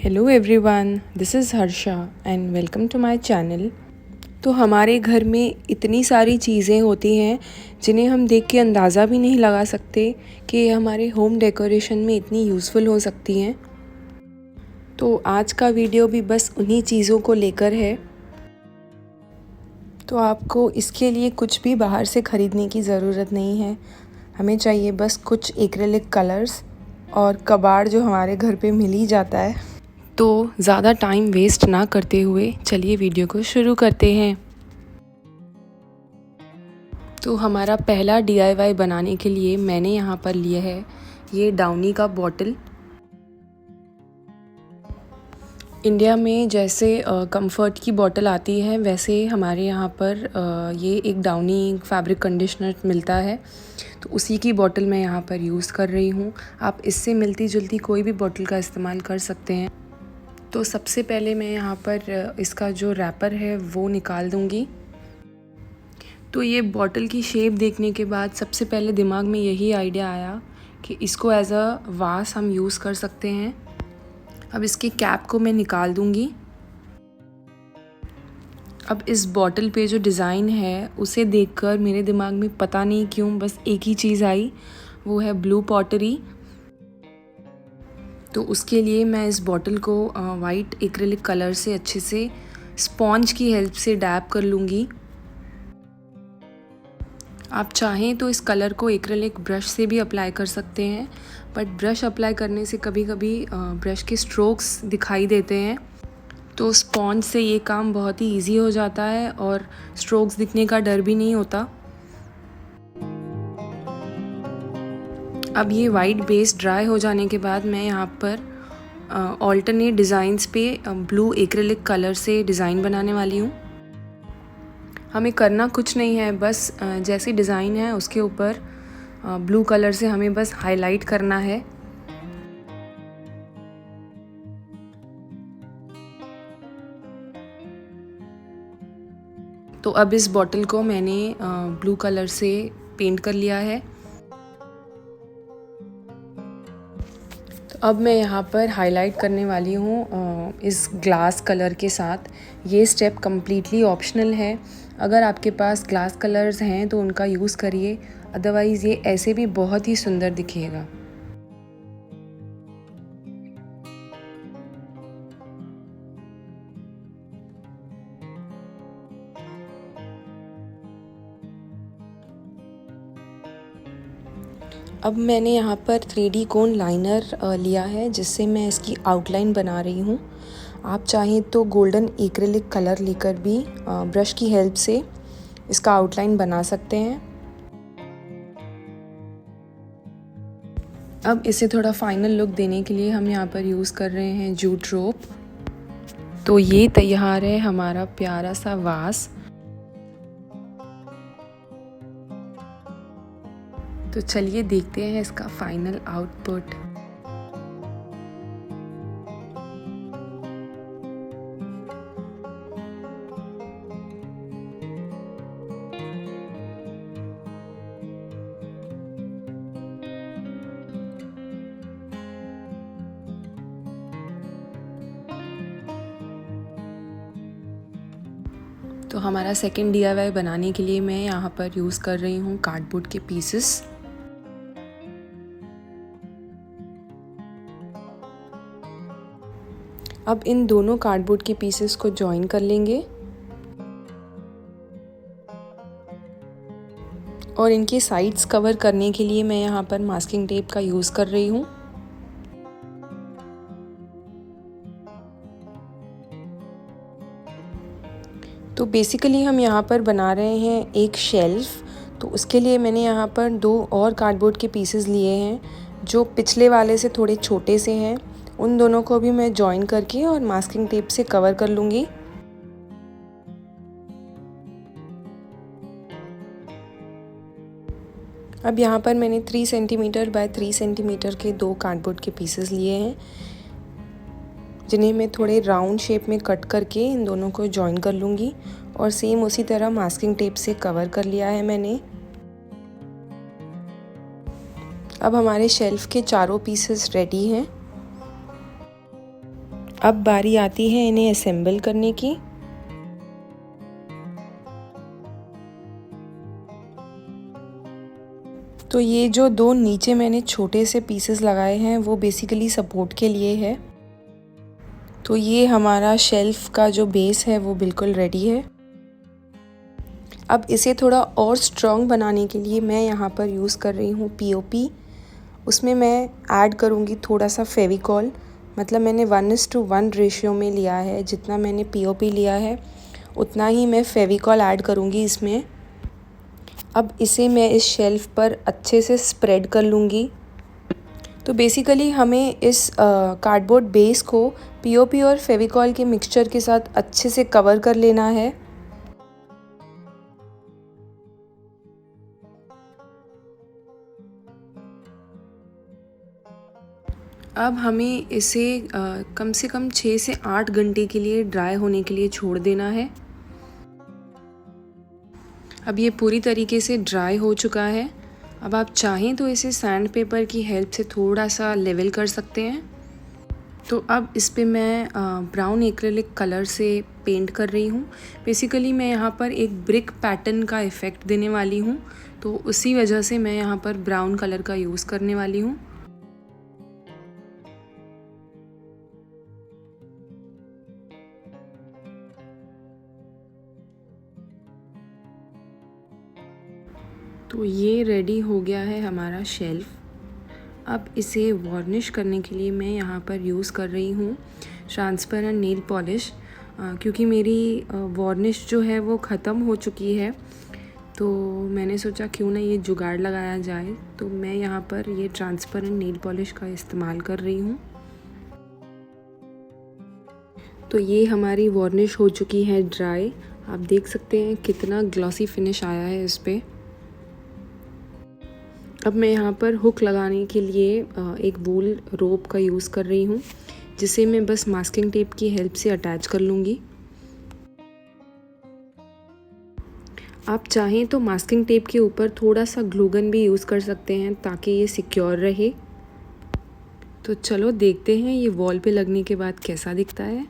Hello everyone, this is Harsha and welcome to my channel. तो हमारे घर में इतनी सारी चीज़ें होती हैं जिन्हें हम देख के अंदाज़ा भी नहीं लगा सकते कि ये हमारे होम डेकोरेशन में इतनी यूज़फुल हो सकती हैं। तो आज का वीडियो भी बस उन्हीं चीज़ों को लेकर है। तो आपको इसके लिए कुछ भी बाहर से ख़रीदने की ज़रूरत नहीं है। हमें चाहिए बस कुछ एक्रेलिक कलर्स और कबाड़ जो हमारे घर पे मिल ही जाता है। तो ज़्यादा टाइम वेस्ट ना करते हुए चलिए वीडियो को शुरू करते हैं। तो हमारा पहला DIY बनाने के लिए मैंने यहाँ पर लिया है ये डाउनी का बॉटल। इंडिया में जैसे कंफर्ट की बॉटल आती है वैसे हमारे यहाँ पर ये एक डाउनी फैब्रिक कंडीशनर मिलता है। तो उसी की बॉटल मैं यहाँ पर यूज़ कर रही हूँ। आप इससे मिलती जुलती कोई भी बॉटल का इस्तेमाल कर सकते हैं। तो सबसे पहले मैं यहाँ पर इसका जो रैपर है वो निकाल दूँगी। तो ये बॉटल की शेप देखने के बाद सबसे पहले दिमाग में यही आइडिया आया कि इसको एज अ वास हम यूज़ कर सकते हैं। अब इसके कैप को मैं निकाल दूँगी। अब इस बॉटल पे जो डिज़ाइन है उसे देखकर मेरे दिमाग में पता नहीं क्यों बस एक ही चीज़ आई, वो है ब्लू पॉटरी। तो उसके लिए मैं इस बॉटल को वाइट एक्रेलिक कलर से अच्छे से स्पॉन्ज की हेल्प से डैब कर लूँगी। आप चाहें तो इस कलर को एक्रेलिक ब्रश से भी अप्लाई कर सकते हैं, बट ब्रश अप्लाई करने से कभी कभी ब्रश के स्ट्रोक्स दिखाई देते हैं। तो स्पॉन्ज से ये काम बहुत ही इजी हो जाता है और स्ट्रोक्स दिखने का डर भी नहीं होता। अब ये वाइट बेस ड्राई हो जाने के बाद मैं यहाँ पर ऑल्टरनेट डिज़ाइंस पे ब्लू एक्रेलिक कलर से डिज़ाइन बनाने वाली हूँ। हमें करना कुछ नहीं है, बस जैसी डिज़ाइन है उसके ऊपर ब्लू कलर से हमें बस हाईलाइट करना है। तो अब इस बॉटल को मैंने ब्लू कलर से पेंट कर लिया है। अब मैं यहाँ पर हाईलाइट करने वाली हूँ इस ग्लास कलर के साथ। ये स्टेप कम्प्लीटली ऑप्शनल है। अगर आपके पास ग्लास कलर्स हैं तो उनका यूज़ करिए, अदरवाइज़ ये ऐसे भी बहुत ही सुंदर दिखेगा। अब मैंने यहाँ पर 3D कोन लाइनर लिया है जिससे मैं इसकी आउटलाइन बना रही हूँ। आप चाहें तो गोल्डन एक्रेलिक कलर लेकर भी ब्रश की हेल्प से इसका आउटलाइन बना सकते हैं। अब इसे थोड़ा फाइनल लुक देने के लिए हम यहाँ पर यूज़ कर रहे हैं जूट रोप। तो ये तैयार है हमारा प्यारा सा वास। तो चलिए देखते हैं इसका फाइनल आउटपुट। तो हमारा सेकंड DIY बनाने के लिए मैं यहाँ पर यूज़ कर रही हूँ कार्डबोर्ड के पीसेस। अब इन दोनों कार्डबोर्ड के पीसेस को जॉइन कर लेंगे और इनकी साइड्स कवर करने के लिए मैं यहाँ पर मास्किंग टेप का यूज़ कर रही हूँ। तो बेसिकली हम यहाँ पर बना रहे हैं एक शेल्फ़। तो उसके लिए मैंने यहाँ पर 2 और कार्डबोर्ड के पीसेस लिए हैं जो पिछले वाले से थोड़े छोटे से हैं। उन दोनों को भी मैं जॉइन करके और मास्किंग टेप से कवर कर लूँगी। अब यहाँ पर मैंने 3 सेंटीमीटर बाय 3 सेंटीमीटर के 2 कार्डबोर्ड के पीसेस लिए हैं जिन्हें मैं थोड़े राउंड शेप में कट करके इन दोनों को जॉइन कर लूँगी और सेम उसी तरह मास्किंग टेप से कवर कर लिया है मैंने। अब हमारे शेल्फ़ के चारों पीसेस रेडी हैं। अब बारी आती है इन्हें असेंबल करने की। तो ये जो दो नीचे मैंने छोटे से पीसेस लगाए हैं वो बेसिकली सपोर्ट के लिए है। तो ये हमारा शेल्फ का जो बेस है वो बिल्कुल रेडी है। अब इसे थोड़ा और स्ट्रॉन्ग बनाने के लिए मैं यहाँ पर यूज़ कर रही हूँ पीओपी। उसमें मैं ऐड करूँगी थोड़ा सा फेविकॉल, मतलब मैंने 1:1 रेशियो में लिया है। जितना मैंने पीओपी लिया है उतना ही मैं फेविकॉल ऐड करूँगी इसमें। अब इसे मैं इस शेल्फ पर अच्छे से स्प्रेड कर लूँगी। तो बेसिकली हमें इस कार्डबोर्ड बेस को पीओपी और फेविकॉल के मिक्सचर के साथ अच्छे से कवर कर लेना है। अब हमें इसे कम से कम 6 से 8 घंटे के लिए ड्राई होने के लिए छोड़ देना है। अब ये पूरी तरीके से ड्राई हो चुका है। अब आप चाहें तो इसे सैंड पेपर की हेल्प से थोड़ा सा लेवल कर सकते हैं। तो अब इस पे मैं ब्राउन एक्रेलिक कलर से पेंट कर रही हूँ। बेसिकली मैं यहाँ पर एक ब्रिक पैटर्न का इफ़ेक्ट देने वाली हूँ, तो उसी वजह से मैं यहाँ पर ब्राउन कलर का यूज़ करने वाली हूँ। तो ये रेडी हो गया है हमारा शेल्फ। अब इसे वार्निश करने के लिए मैं यहाँ पर यूज़ कर रही हूँ ट्रांसपेरेंट नेल पॉलिश, क्योंकि मेरी वार्निश जो है वो ख़त्म हो चुकी है। तो मैंने सोचा क्यों ना ये जुगाड़ लगाया जाए, तो मैं यहाँ पर ये ट्रांसपेरेंट नेल पॉलिश का इस्तेमाल कर रही हूँ। तो ये हमारी वार्निश हो चुकी है ड्राई। आप देख सकते हैं कितना ग्लॉसी फिनिश आया है इस पर। अब मैं यहाँ पर हुक लगाने के लिए एक वूल रोप का यूज़ कर रही हूँ, जिसे मैं बस मास्किंग टेप की हेल्प से अटैच कर लूँगी। आप चाहें तो मास्किंग टेप के ऊपर थोड़ा सा ग्लू गन भी यूज़ कर सकते हैं ताकि ये सिक्योर रहे। तो चलो देखते हैं ये वॉल पे लगने के बाद कैसा दिखता है।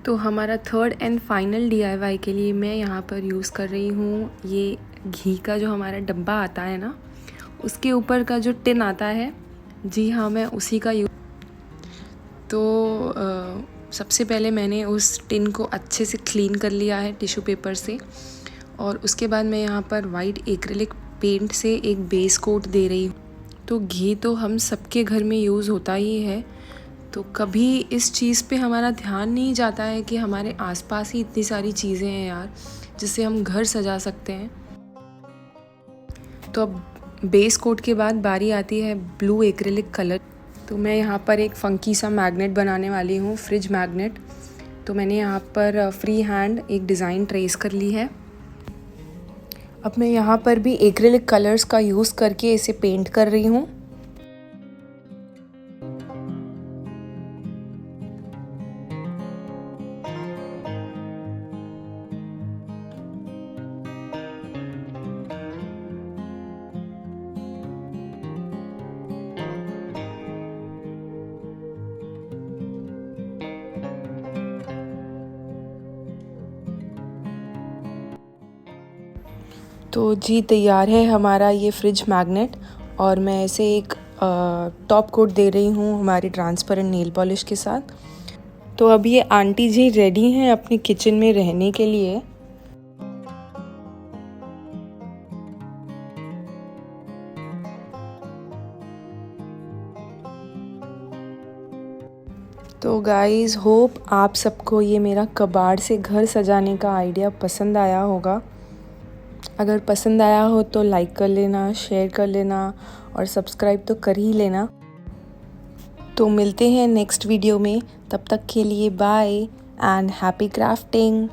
तो हमारा थर्ड एंड फाइनल DIY के लिए मैं यहाँ पर यूज़ कर रही हूँ ये घी का जो हमारा डब्बा आता है ना, उसके ऊपर का जो टिन आता है, जी हाँ मैं उसी का यूज़। तो सबसे पहले मैंने उस टिन को अच्छे से क्लीन कर लिया है टिश्यू पेपर से, और उसके बाद मैं यहाँ पर वाइट एक्रिलिक पेंट से एक बेस कोट दे रही हूँ। तो घी तो हम सबके घर में यूज़ होता ही है, तो कभी इस चीज़ पे हमारा ध्यान नहीं जाता है कि हमारे आसपास ही इतनी सारी चीज़ें हैं यार जिससे हम घर सजा सकते हैं। तो अब बेस कोट के बाद बारी आती है ब्लू एक्रिलिक कलर। तो मैं यहाँ पर एक फ़ंकी सा मैग्नेट बनाने वाली हूँ, फ्रिज मैग्नेट। तो मैंने यहाँ पर फ्री हैंड एक डिज़ाइन ट्रेस कर ली है। अब मैं यहाँ पर भी एक्रिलिक कलर्स का यूज़ करके इसे पेंट कर रही हूँ। तो जी तैयार है हमारा ये फ्रिज मैग्नेट, और मैं इसे एक टॉप कोट दे रही हूँ हमारी ट्रांसपेरेंट नेल पॉलिश के साथ। तो अब ये आंटी जी रेडी हैं अपनी किचन में रहने के लिए। तो गाइज़ होप आप सबको ये मेरा कबाड़ से घर सजाने का आइडिया पसंद आया होगा। अगर पसंद आया हो तो लाइक कर लेना, शेयर कर लेना और सब्सक्राइब तो कर ही लेना। तो मिलते हैं नेक्स्ट वीडियो में, तब तक के लिए बाय एंड हैप्पी क्राफ्टिंग।